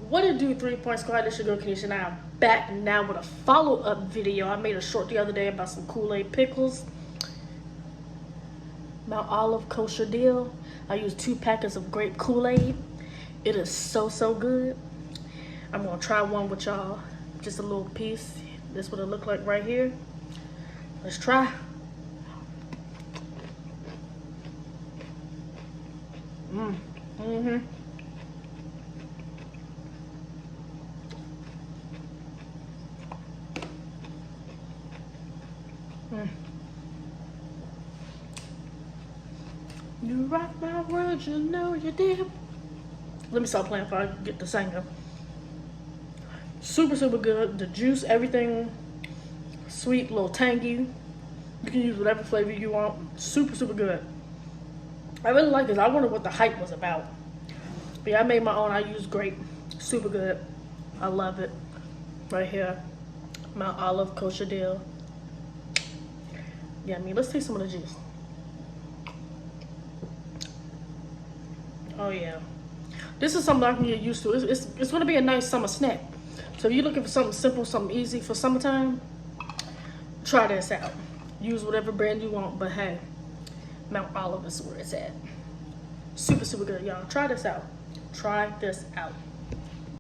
What it do, 3 Point Squad? This your girl Kenisha, and I'm back now with a follow-up video. I made a short the other day about some Kool-Aid pickles. Mt.Olive kosher deal. I used 2 packets of grape Kool-Aid. It is so good. I'm gonna try one with y'all. Just a little piece. This is what it look like right here. Let's try. You rock my world, you know you did. Let me stop playing before I get the singer. Super good. The juice, everything sweet, a little tangy. You can use whatever flavor you want. Super good. I really like this. I wonder what the hype was about. But yeah, I made my own. I used grape. Super good. I love it. Right here. Mt.Olive kosher deal. Yeah, let's taste some of the juice. Oh yeah. This is something I can get used to. It's gonna be a nice summer snack. So if you're looking for something simple, something easy for summertime, try this out. Use whatever brand you want, but hey, Mt.Olive is where it's at. Super good, y'all. Try this out. Try this out.